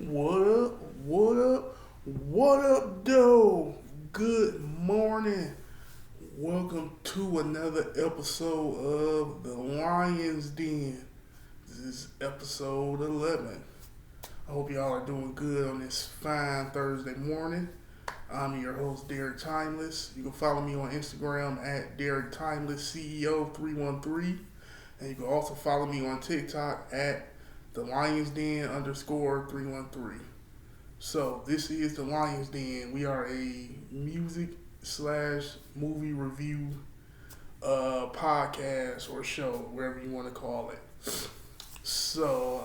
What up? What up? What up, though? Good morning. Welcome to another episode of The Lion's Den. This is episode 11. I hope y'all are doing good on this fine Thursday morning. I'm your host, Derek Timeless. You can follow me on Instagram at Derek Timeless CEO 313. And you can also follow me on TikTok at the Lions Den underscore 313. So this is the Lions Den. We are a music slash movie review podcast or show, wherever you want to call it. So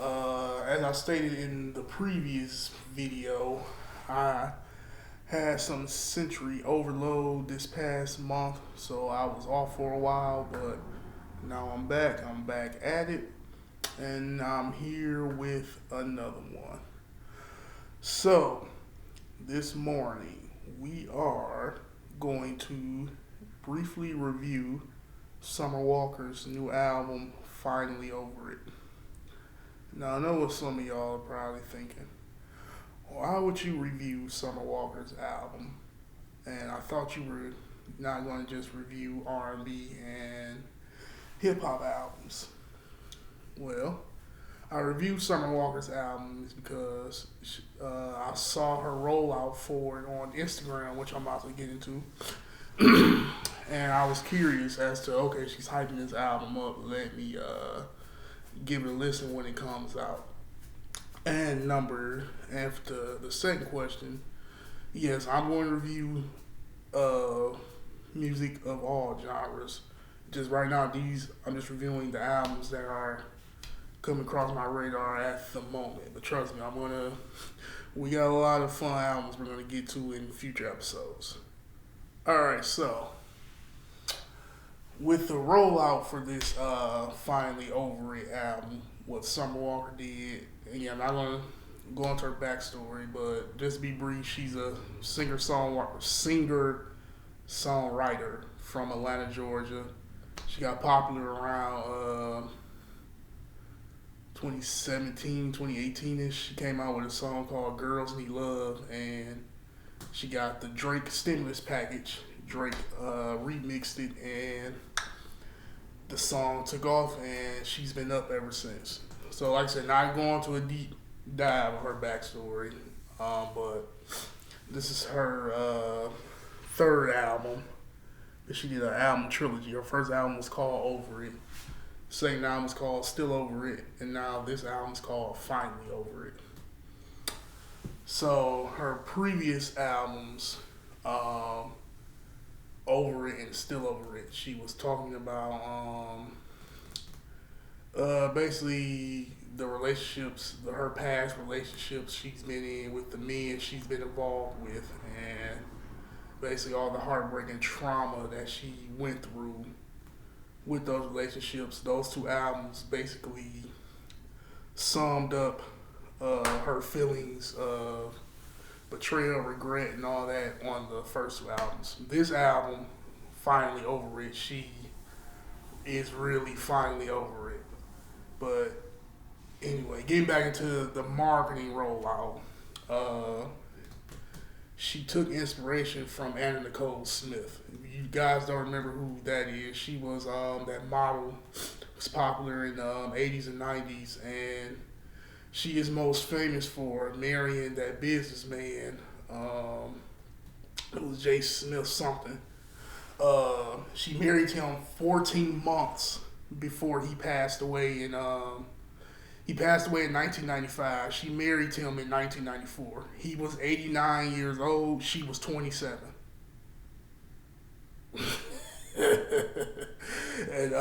as I stated in the previous video, I had some sensory overload this past month, so I was off for a while, but now I'm back. I'm back at it, and I'm here with another one. So, this morning we are going to briefly review Summer Walker's new album, Finally Over It. Now, I know what some of y'all are probably thinking. Why would you review Summer Walker's album? And I thought you were not going to just review R&B and hip hop albums. Well, I reviewed Summer Walker's albums because I saw her rollout for it on Instagram, which I'm about to get into. And I was curious as to, okay, she's hyping this album up. Let me give it a listen when it comes out. And after the second question, yes, I'm going to review music of all genres. Just right now, I'm just reviewing the albums that are coming across my radar at the moment. But trust me, we got a lot of fun albums we're gonna get to in future episodes. Alright, so with the rollout for this Finally Over It album, what Summer Walker did, and yeah, I'm not gonna go into her backstory, but just to be brief, she's a singer-songwriter from Atlanta, Georgia. She got popular around 2017, 2018-ish. She came out with a song called Girls Need Love, and she got the Drake stimulus package. Drake remixed it, and the song took off, and she's been up ever since. So like I said, not going to a deep dive of her backstory, but this is her third album. She did an album trilogy. Her first album was called Over It. Second album was called Still Over It. And now this album's called Finally Over It. So her previous albums, Over It and Still Over It, she was talking about basically the relationships, her past relationships she's been in with the men she's been involved with, and basically all the heartbreak and trauma that she went through with those relationships. Those two albums basically summed up her feelings of betrayal, regret, and all that on the first two albums. This album, Finally Over It, she is really finally over it. But anyway, getting back into the marketing rollout, she took inspiration from Anna Nicole Smith. If you guys don't remember who that is, she was that model, was popular in the 80s and 90s, and she is most famous for marrying that businessman. It was Jay Smith something. She married him 14 months before he passed away, and he passed away in 1995. She married him in 1994. He was 89 years old. She was 27. And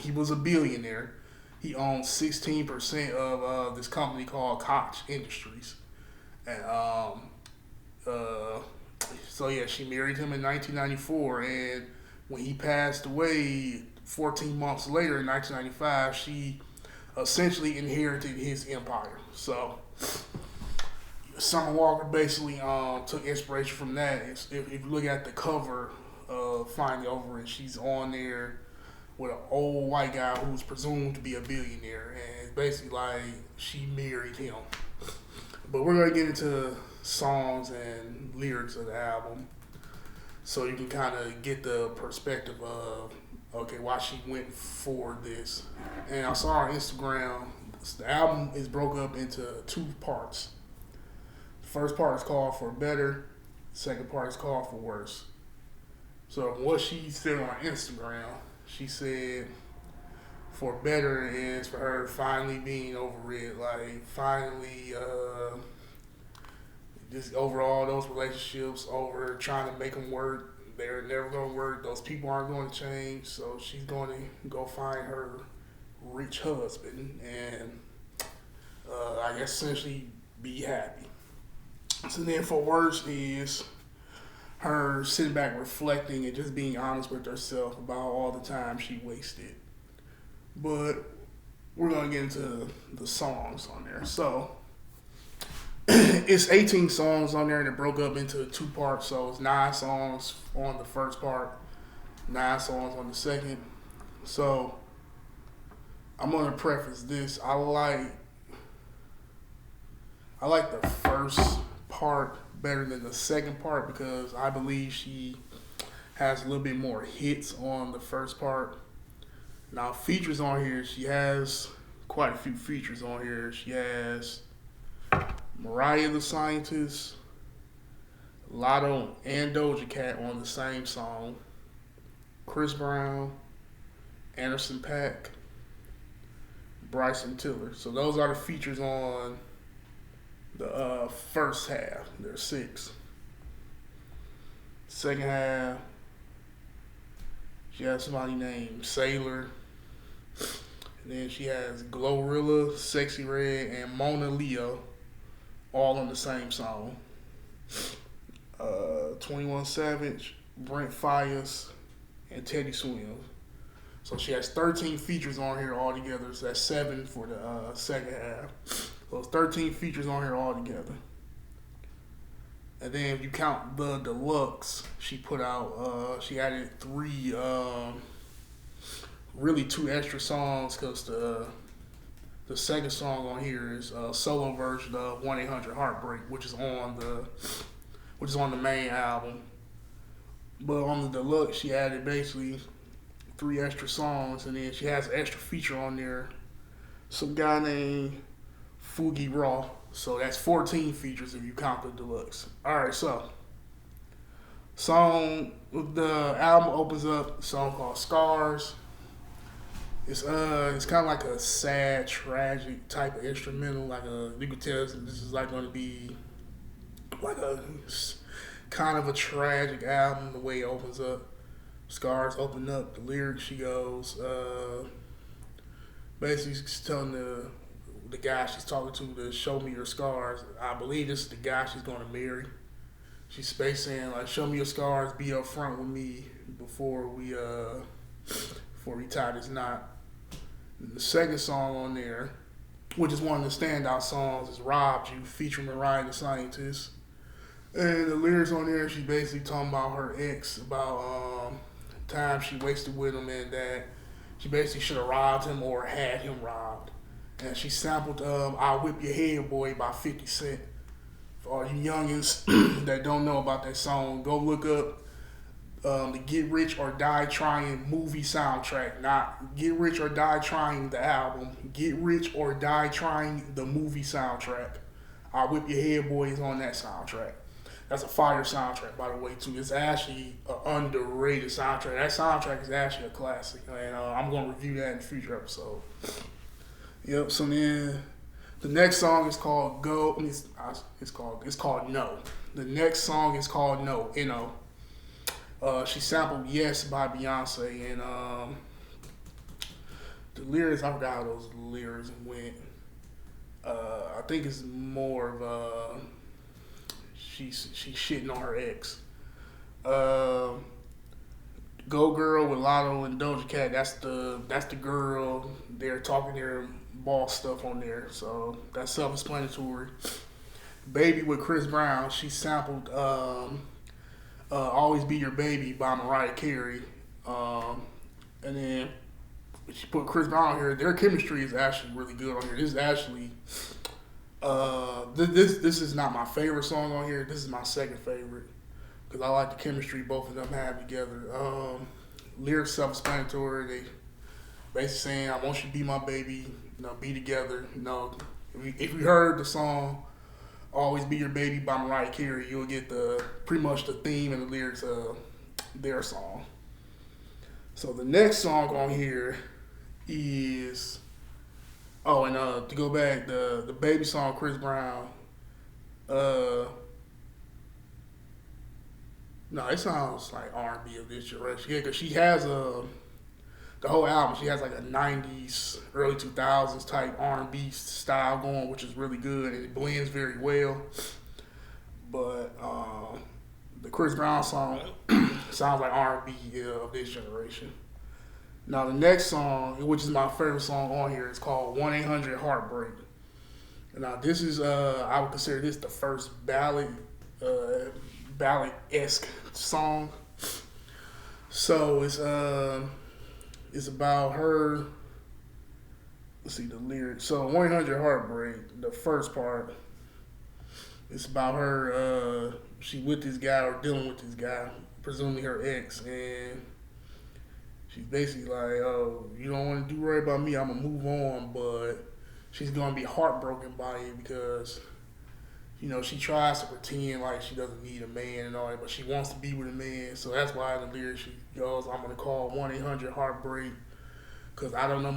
he was a billionaire. He owned 16% of this company called Koch Industries. And so yeah, she married him in 1994, and when he passed away 14 months later in 1995, she essentially inherited his empire. So Summer Walker basically took inspiration from that. If you look at the cover of Finally Over It, she's on there with an old white guy who's presumed to be a billionaire, and it's basically like she married him. But we're gonna get into songs and lyrics of the album, so you can kind of get the perspective of okay why she went for this. And I saw on Instagram the album is broke up into two parts. The first part is called For Better. The second part is called For Worse. So what she said on Instagram, she said For Better is for her finally being over it, like finally just over all those relationships, over trying to make them work. They're never going to work. Those people aren't going to change. So she's going to go find her rich husband and I guess essentially be happy. So then For Worse is her sitting back reflecting and just being honest with herself about all the time she wasted. But we're going to get into the songs on there. So it's 18 songs on there and it broke up into two parts. So it's 9 songs on the first part, 9 songs on the second. So I'm going to preface this. I like the first part better than the second part because I believe she has a little bit more hits on the first part. Now features on here, she has quite a few features on here. She has Mariah the Scientist, Lotto and Doja Cat on the same song, Chris Brown, Anderson .Paak, Bryson Tiller. So those are the features on the first half. There's 6. Second half, she has somebody named Sailor. And then she has Glorilla, Sexy Red, and Mona Leo all on the same song. 21 Savage, Brent Faiyaz, and Teddy Swims. So she has 13 features on here altogether. So that's 7 for the second half. So it's 13 features on here altogether. And then if you count the deluxe she put out, she added 3, really 2 extra songs because the second song on here is a solo version of 1-800-Heartbreak, which is on the main album. But on the deluxe, she added basically 3 extra songs, and then she has an extra feature on there. Some guy named Fugi Raw. So that's 14 features if you count the deluxe. Alright, so the album opens up a song called Scars. It's kind of like a sad, tragic type of instrumental. You can tell this is like going to be like a kind of a tragic album. The way it opens up, Scars open up. The lyrics, she goes, basically she's telling the guy she's talking to show me your scars. I believe this is the guy she's going to marry. She's basically saying like, show me your scars, be up front with me before we tie this knot. And the second song on there, which is one of the standout songs, is Robbed You, featuring Mariah the Scientist. And the lyrics on there, she's basically talking about her ex, about time she wasted with him, and that she basically should have robbed him or had him robbed. And she sampled I'll Whip Your Head Boy by 50 Cent. For all you youngins that don't know about that song, go look up the Get Rich or Die Trying movie soundtrack. Not Get Rich or Die Trying the album. Get Rich or Die Trying the movie soundtrack. I'll Whip Your Head Boy is on that soundtrack. That's a fire soundtrack, by the way, too. It's actually an underrated soundtrack. That soundtrack is actually a classic, and I'm going to review that in a future episode. Yep. So then, the next song is called Go. It's called No. The next song is called No. N-O. She sampled Yes by Beyonce, and the lyrics, I forgot how those lyrics went. I think it's more of she's shitting on her ex. Go Girl with Lotto and Doja Cat. That's the girl. They're talking their boss stuff on there, so that's self-explanatory. Baby with Chris Brown. She sampled Always Be Your Baby by Mariah Carey. And then she put Chris Brown on here. Their chemistry is actually really good on here. This is actually This is not my favorite song on here. This is my second favorite because I like the chemistry both of them have together. Lyrics self-explanatory. They basically saying, "I want you to be my baby. Be together." If you heard the song "Always Be Your Baby" by Mariah Carey, you'll get the pretty much the theme and the lyrics of their song. So the next song on here is to go back, the baby song Chris Brown. No, it sounds like R&B of this generation. Yeah, because she has the whole album. She has like a '90s, early 2000s type R&B style going, which is really good and it blends very well. But the Chris Brown song sounds like R&B of this generation. Now the next song, which is my favorite song on here, is called 1-800-Heartbreak. Now this is I would consider this the first ballad-esque song. So it's about her. Let's see the lyrics. So 1-800-Heartbreak, the first part, it's about her. She with this guy or dealing with this guy, presumably her ex, and she's basically like, "Oh, you don't want to do right by me. I'm gonna move on," but she's gonna be heartbroken by it because she tries to pretend like she doesn't need a man and all that, but she wants to be with a man. So that's why the lyrics she goes, "I'm gonna call 1-800-Heartbreak because I don't know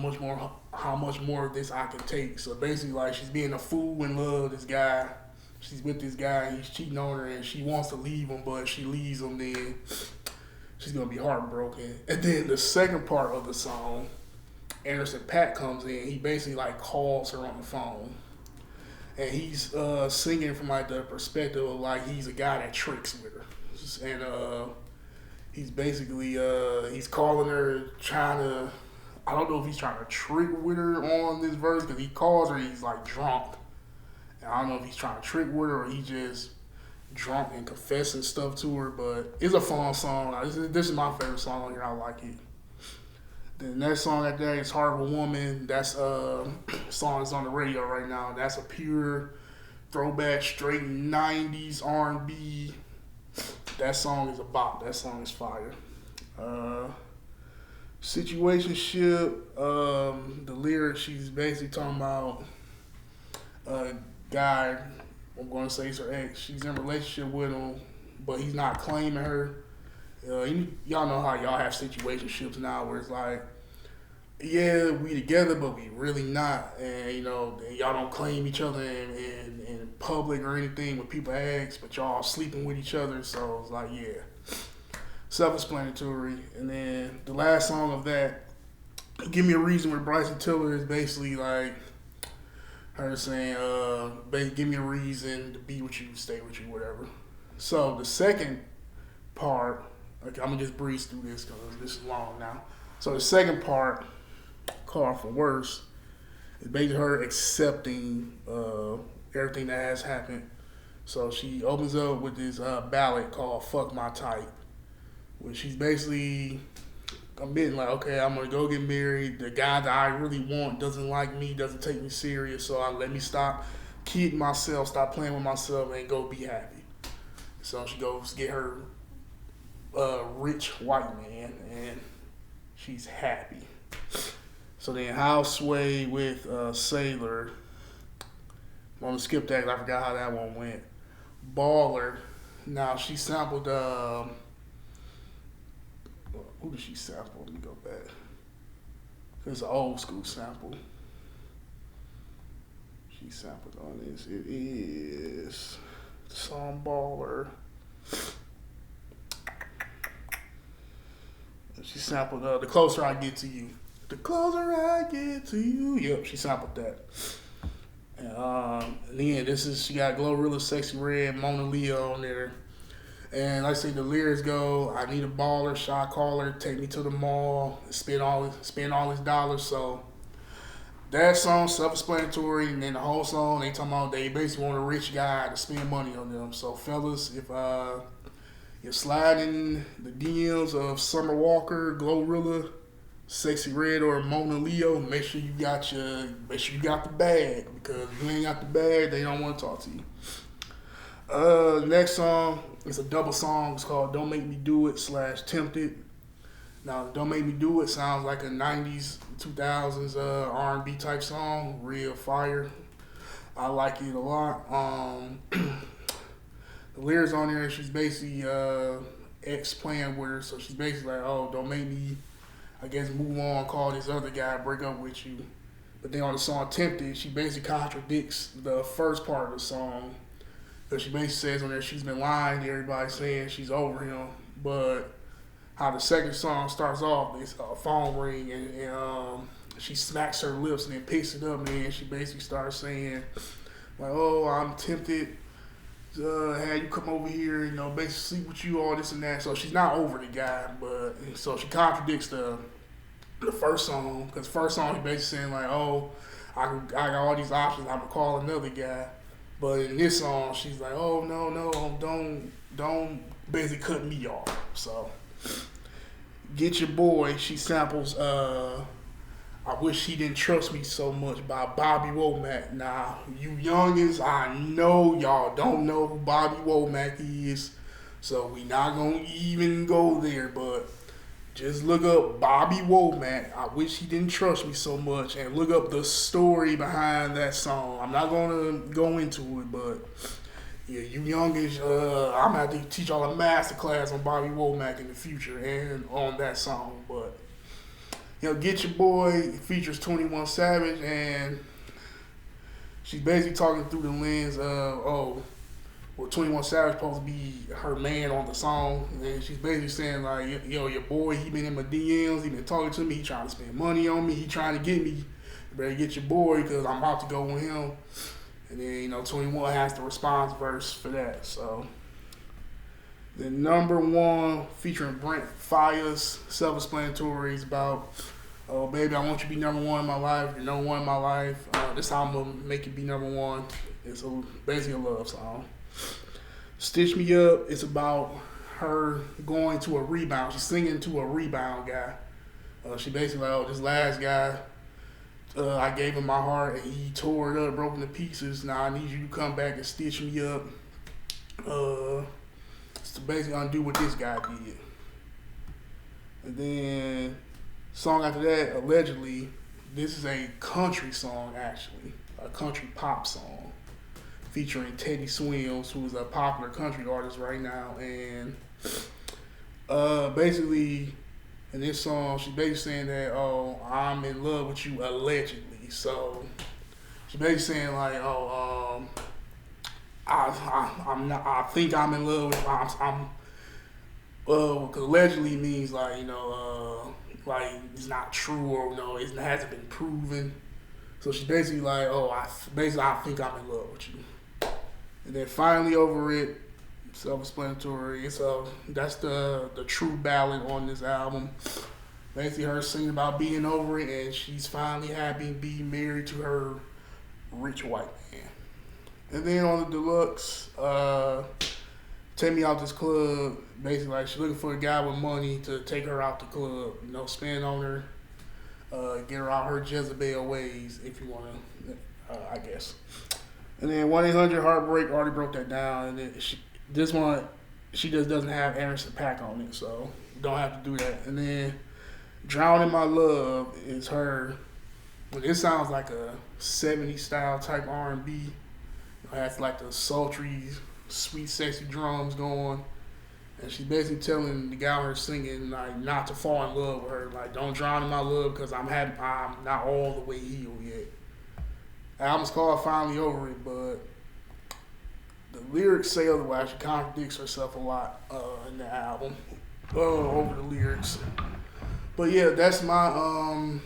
how much more of this I can take." So basically, like she's being a fool in love with this guy. She's with this guy, he's cheating on her, and she wants to leave him, but she leaves him. Then she's gonna be heartbroken. And then the second part of the song, Anderson .Paak comes in. He basically like calls her on the phone. And he's singing from like the perspective of like he's a guy that tricks with her, and he's basically he's calling her, trying to. I don't know if he's trying to trick with her on this verse because he calls her. He's like drunk, and I don't know if he's trying to trick with her or he just drunk and confessing stuff to her. But it's a fun song. This is my favorite song on here. I like it. The next song after that is "Heart of a Woman." That's song is on the radio right now. That's a pure throwback, straight '90s R&B. That song is a bop. That song is fire. Situationship. The lyrics, she's basically talking about a guy. I'm going to say it's her ex. She's in a relationship with him, but he's not claiming her. Y'all know how y'all have situationships now where it's like, yeah, we together, but we really not. And, y'all don't claim each other in public or anything when people ask, but y'all sleeping with each other. So it's like, yeah, self-explanatory. And then the last song of that, "Give Me a Reason" with Bryson Tiller is basically like her saying, give me a reason to be with you, stay with you, whatever. So the second part, okay, I'm gonna just breeze through this because this is long now. So the second part, "Call for Worse," is basically her accepting everything that has happened. So she opens up with this ballad called "Fuck My Type," where she's basically admitting like, okay, I'm gonna go get married. The guy that I really want doesn't like me, doesn't take me serious, so let me stop kidding myself, stop playing with myself, and go be happy. So she goes get her rich white man, and she's happy. So then Houseway with Sailor. I'm gonna skip that 'cause I forgot how that one went. Baller. Now she sampled. Who did she sample? Let me go back. It's an old school sample. She sampled on this. It is song Baller. She sampled "The Closer I Get to You." The closer I get to you. Yep, she sampled that. And then she got Glorilla, Sexy Red, Mona Leo on there. And like I say, the lyrics go, "I need a baller, shot caller, take me to the mall, spend all his dollars." So that song, self-explanatory, and then the whole song, they talking about they basically want a rich guy to spend money on them. So fellas, if you're sliding the DMs of Summer Walker, Glorilla, Sexy Red or Mona Leo, make sure you got the bag, because if you ain't got the bag, they don't want to talk to you. Next song is a double song. It's called "Don't Make Me Do It" / "Tempted." Now, "Don't Make Me Do It" sounds like a '90s, 2000s R&B type song, real fire. I like it a lot. The lyrics on there, she's basically ex playing with her, so she's basically like, "Oh, don't make me, I guess, move on, call this other guy, break up with you." But then on the song "Tempted," she basically contradicts the first part of the song, because she basically says on there she's been lying to everybody, saying she's over him. But how the second song starts off, it's a phone ring, and she smacks her lips and then picks it up, and she basically starts saying, like, "Oh, I'm tempted. Had you come over here, basically sleep with you, all this and that." So she's not over the guy, but so she contradicts the first song, because the first song he basically saying like, "Oh, I got all these options. I'm gonna call another guy." But in this song, she's like, "Oh, no, don't basically cut me off." So, "Get Your Boy," she samples "I Wish He Didn't Trust Me So Much" by Bobby Womack. Now, you youngins, I know y'all don't know who Bobby Womack is, so we not gonna even go there, but just look up Bobby Womack, "I Wish He Didn't Trust Me So Much," and look up the story behind that song. I'm not gonna go into it, but yeah, you youngins, I'm gonna have to teach y'all a master class on Bobby Womack in the future and on that song. But "Get Your Boy" features 21 Savage, and she's basically talking through the lens of, 21 Savage supposed to be her man on the song, and she's basically saying like, "Your boy, he been in my DMs, he been talking to me, he trying to spend money on me, he trying to get me. You better get your boy, because I'm about to go with him." And then 21 has the response verse for that. So the number one, featuring Brent Faiyaz, self-explanatory, is about, "Oh, baby, I want you to be number one in my life. You're number one in my life. This how I'm going to make you be number one." It's basically a love song. "Stitch Me Up" is about her going to a rebound. She's singing to a rebound guy. She basically like, "Oh, this last guy, I gave him my heart and he tore it up, broke into pieces. Now I need you to come back and stitch me up. To basically undo what this guy did." And then song after that, "Allegedly," this is a country song, actually, a country pop song, featuring Teddy Swims, who is a popular country artist right now. And basically, in this song, she's basically saying that, "Oh, I'm in love with you, allegedly." So she's basically saying like, "Oh, I'm not. I think I'm in love with. I'm because allegedly means like, like it's not true, or it hasn't been proven." So she's basically like, "Oh, I think I'm in love with you." And then "Finally Over It," self-explanatory. That's the true ballad on this album. Basically, her singing about being over it, and she's finally happy being married to her rich white man. And then on the deluxe, "Take Me Out This Club," basically like she's looking for a guy with money to take her out the club, spend on her, get her out her Jezebel ways, if you want to, I guess. And then 1-800 Heartbreak, already broke that down. And then this one, she just doesn't have Anderson .Paak on it, so don't have to do that. And then "Drown in My Love" is her. It sounds like a 70s style type R&B. It has like the sultry, sweet, sexy drums going. And she's basically telling the guy her singing like not to fall in love with her. Like, "Don't drown in my love, because I'm not all the way healed yet." The album's called "Finally Over It," but the lyrics say otherwise. She contradicts herself a lot in the album over the lyrics. But yeah, that's my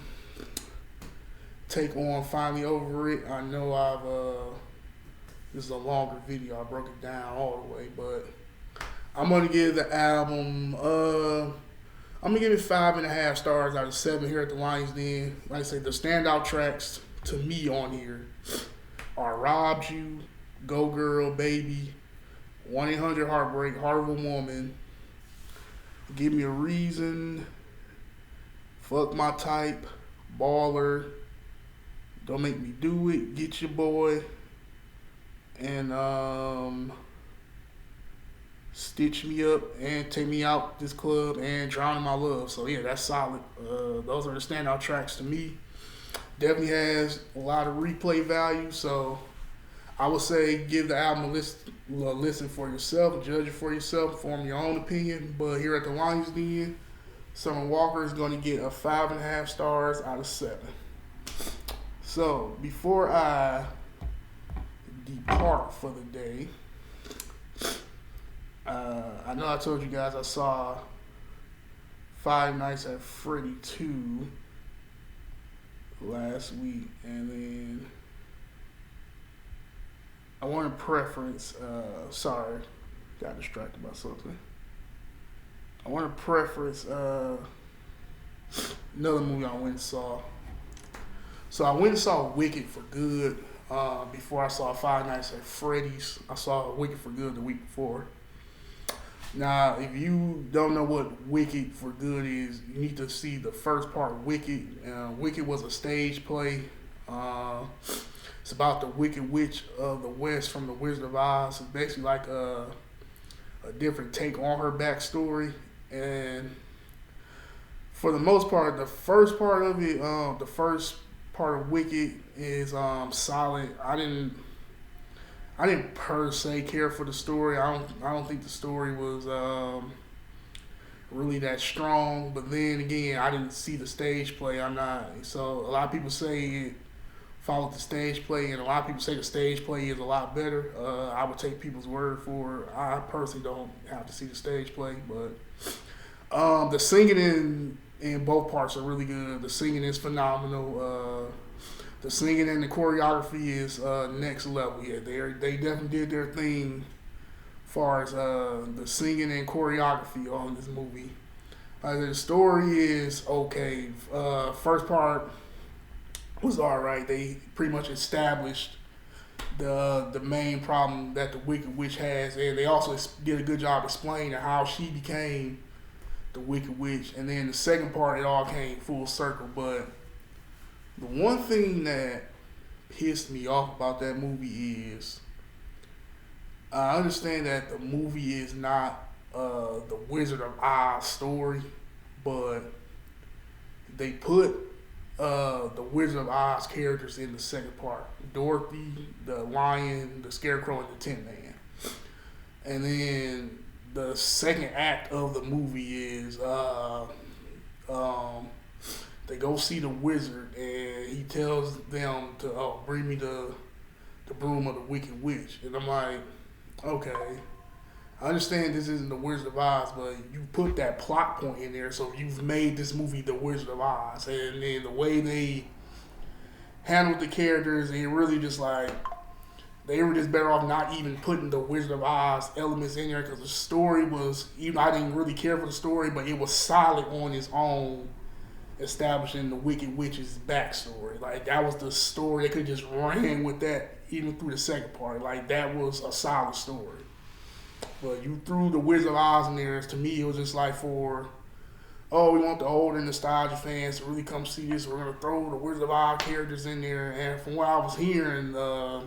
take on "Finally Over It." I know this is a longer video. I broke it down all the way, but I'm gonna give the album I'm gonna give it 5.5 stars out of 7 here at the Lions Den. Like I say, the standout tracks to me on here are "Robbed You," "Go Girl," "Baby," 1-800 Heartbreak, "Heart of a Woman," "Give Me a Reason," fuck my type, baller, don't make me do it, get your boy, and stitch me up and take me out this club and drown in my love. So yeah, that's solid. Those are the standout tracks to me. Definitely has a lot of replay value. So I would say give the album a listen for yourself, judge it for yourself, form your own opinion. But here at the Lions Den, Summer Walker is going to get a 5.5 stars out of 7. So before I depart for the day, I know I told you guys I saw Five Nights at Freddy 2 last week, and then I want to preference, sorry, got distracted by something. I want to preference another movie I went and saw. So I went and saw Wicked for Good before I saw Five Nights at Freddy's. I saw Wicked for Good the week before. Now, if you don't know what Wicked for Good is, you need to see the first part of Wicked. Wicked was a stage play. It's about the Wicked Witch of the West from The Wizard of Oz. It's basically like a different take on her backstory. And for the most part, the first part of it, the first part of Wicked is solid. I didn't per se care for the story. I don't think the story was really that strong. But then again, I didn't see the stage play. So a lot of people say it followed the stage play, and a lot of people say the stage play is a lot better. I would take people's word for it. I personally don't have to see the stage play, but the singing in both parts are really good. The singing is phenomenal. The singing and the choreography is next level. Yeah, they definitely did their thing as far as the singing and choreography on this movie. The story is okay. First part was alright. They pretty much established the main problem that the Wicked Witch has, and they also did a good job explaining how she became the Wicked Witch. And then the second part, it all came full circle. But the one thing that pissed me off about that movie is I understand that the movie is not the Wizard of Oz story, but they put the Wizard of Oz characters in the second part. Dorothy, the Lion, the Scarecrow, and the Tin Man. And then the second act of the movie is they go see the wizard, and he tells them to bring me the broom of the Wicked Witch. And I'm like, okay, I understand this isn't the Wizard of Oz, but you put that plot point in there, so you've made this movie the Wizard of Oz. And then the way they handled the characters, it really just like, they were just better off not even putting the Wizard of Oz elements in there, because the story was, even I didn't really care for the story, but it was solid on its own, establishing the Wicked Witch's backstory. Like, that was the story. They could just ran with that even through the second part. Like, that was a solid story. But you threw the Wizard of Oz in there. To me, it was just like we want the older nostalgia fans to really come see this. We're going to throw the Wizard of Oz characters in there. And from what I was hearing, I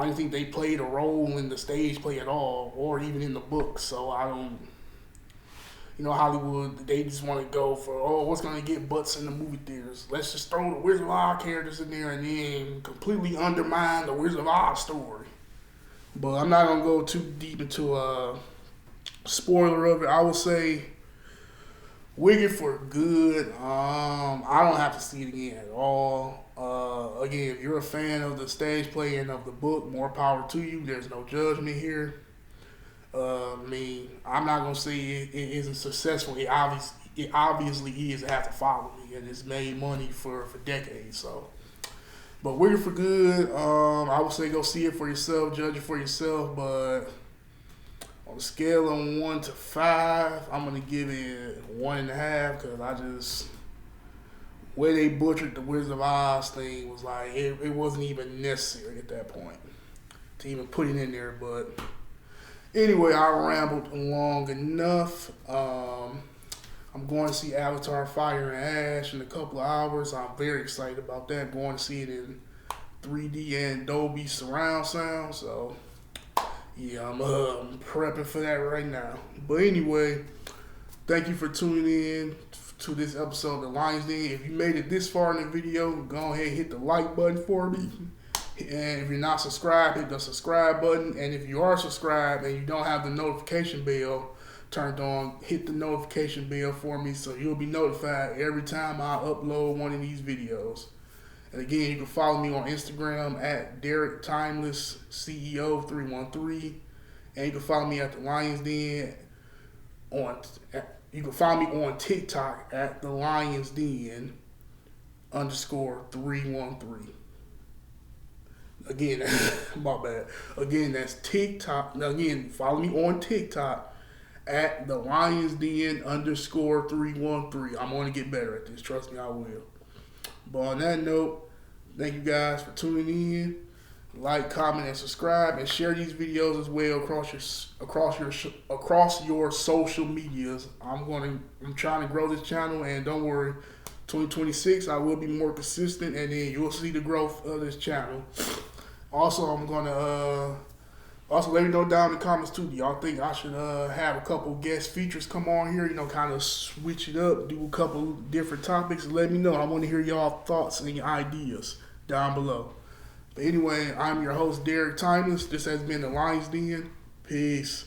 don't think they played a role in the stage play at all, or even in the book. So I don't... Hollywood, they just want to go for, what's going to get butts in the movie theaters? Let's just throw the Wizard of Oz characters in there and then completely undermine the Wizard of Oz story. But I'm not going to go too deep into a spoiler of it. I would say Wicked for Good. I don't have to see it again at all. Again, if you're a fan of the stage play and of the book, more power to you. There's no judgment here. I'm not gonna say it isn't successful. It obviously is. It has to follow me, and it's made money for decades. So, but Wicked for Good. I would say go see it for yourself, judge it for yourself. But on a scale of 1 to 5, I'm gonna give it 1.5, because the way they butchered the Wizard of Oz thing was like it wasn't even necessary at that point to even put it in there, but. Anyway, I rambled long enough. I I'm going to see Avatar Fire and Ash in a couple of hours. I'm very excited about that. Going to see it in 3D and Dolby surround sound. So, yeah, I'm prepping for that right now. But anyway, thank you for tuning in to this episode of The Lions Den. If you made it this far in the video, go ahead and hit the like button for me. And if you're not subscribed, hit the subscribe button. And if you are subscribed and you don't have the notification bell turned on, hit the notification bell for me so you'll be notified every time I upload one of these videos. And again, you can follow me on Instagram at Derek Timeless CEO 313, and you can follow me at The Lions Den you can follow me on TikTok at The Lions Den _313. Again, my bad. Again, that's TikTok. Now again, follow me on TikTok at The Lions Den _313. I'm going to get better at this. Trust me, I will. But on that note, thank you guys for tuning in. Like, comment, and subscribe, and share these videos as well across your social medias. I'm trying to grow this channel, and don't worry, 2026 I will be more consistent, and then you'll see the growth of this channel. Also, I'm gonna also let me know down in the comments too. Do y'all think I should have a couple guest features come on here? Kind of switch it up, do a couple different topics. Let me know. I want to hear y'all thoughts and your ideas down below. But anyway, I'm your host, Derek Timeless. This has been The Lions Den. Peace.